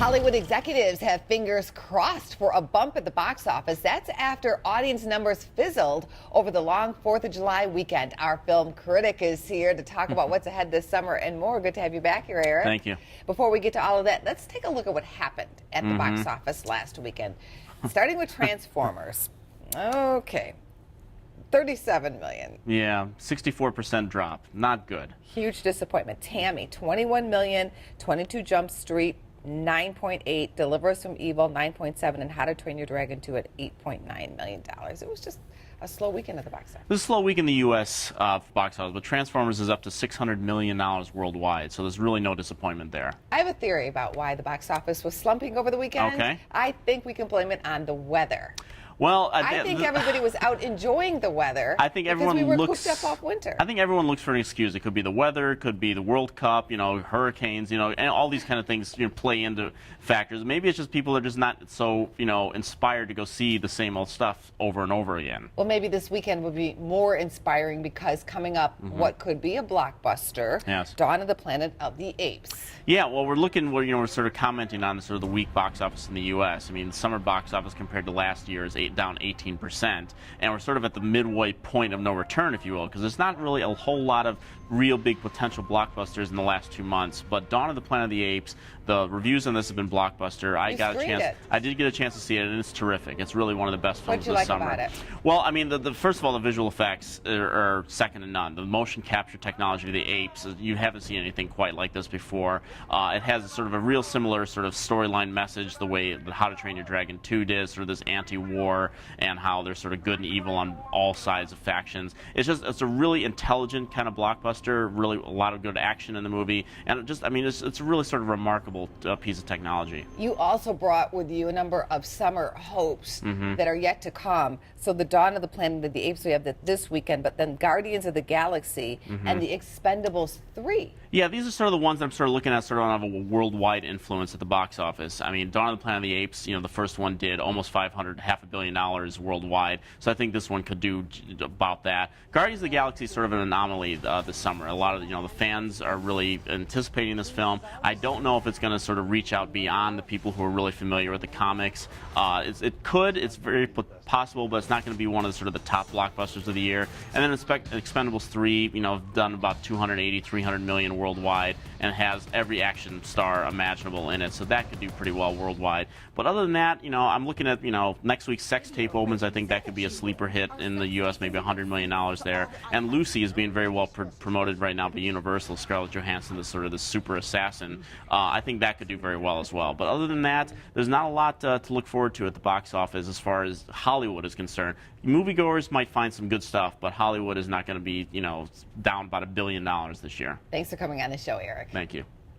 Hollywood executives have fingers crossed for a bump at the box office. That's after audience numbers fizzled over the long 4th of July weekend. Our film critic is here to talk about what's ahead this summer and more. Good to have you back here, Eric. Thank you. Before we get to all of that, let's take a look at what happened at the box office last weekend. Starting with Transformers. Okay. 37 million. Yeah, 64% drop. Not good. Huge disappointment. Tammy, 21 million. 22 Jump Street, 9.8. Deliver Us from Evil, 9.7. And How to Train Your Dragon 2 at $8.9 million. It was just a slow weekend at the box office. This is a slow week in the U.S. Box office, but Transformers is up to $600 million worldwide, so there's really no disappointment there. I have a theory about why the box office was slumping over the weekend. Okay. I think we can blame it on the weather. Well, I think everybody was out enjoying the weather. I think everyone because we were looks cooped up off winter. I think everyone looks for an excuse. It could be the weather, it could be the World Cup, hurricanes, and all these kind of things play into factors. Maybe it's just people are just not so inspired to go see the same old stuff over and over again. Well, maybe this weekend would be more inspiring because coming up, what could be a blockbuster, yes. Dawn of the Planet of the Apes. Yeah, well, we're sort of commenting on the weak box office in the U.S. I mean, summer box office compared to last year is down 18%, and we're sort of at the midway point of no return, if you will, because there's not really a whole lot of real big potential blockbusters in the last 2 months. But Dawn of the Planet of the Apes, the reviews on this have been blockbuster. I did get a chance to see it, and it's terrific. It's really one of the best films this summer. What did you like about it? Well, I mean, first of all, the visual effects are second to none. The motion capture technology of the Apes, you haven't seen anything quite like this before. It has sort of a real similar sort of storyline message, the way that How to Train Your Dragon 2 did, sort of this anti-war and how there's sort of good and evil on all sides of factions. It's a really intelligent kind of blockbuster, really a lot of good action in the movie, and it's a really sort of remarkable piece of technology. You also brought with you a number of summer hopes that are yet to come. So the Dawn of the Planet of the Apes we have this weekend, but then Guardians of the Galaxy and the Expendables 3. Yeah, these are sort of the ones that I'm sort of looking at sort of on a worldwide influence at the box office. I mean, Dawn of the Planet of the Apes, the first one did almost half $500 million worldwide, so I think this one could do about that. Guardians of the Galaxy is sort of an anomaly this summer. A lot of the fans are really anticipating this film. I don't know if it's going to sort of reach out beyond the people who are really familiar with the comics. It's very possible, but it's not going to be one of the sort of the top blockbusters of the year. And then Expendables 3, done about 280, 300 million worldwide, and has every action star imaginable in it, so that could do pretty well worldwide. But other than that, I'm looking at next week's Sex Tape opens. I think that could be a sleeper hit in the U.S., maybe $100 million there. And Lucy is being very well promoted right now by Universal. Scarlett Johansson is sort of the super assassin. I think that could do very well as well. But other than that, there's not a lot to look forward to at the box office as far as Hollywood is concerned. Moviegoers might find some good stuff, but Hollywood is not going to be, down about $1 billion this year. Thanks for coming on the show, Eric. Thank you.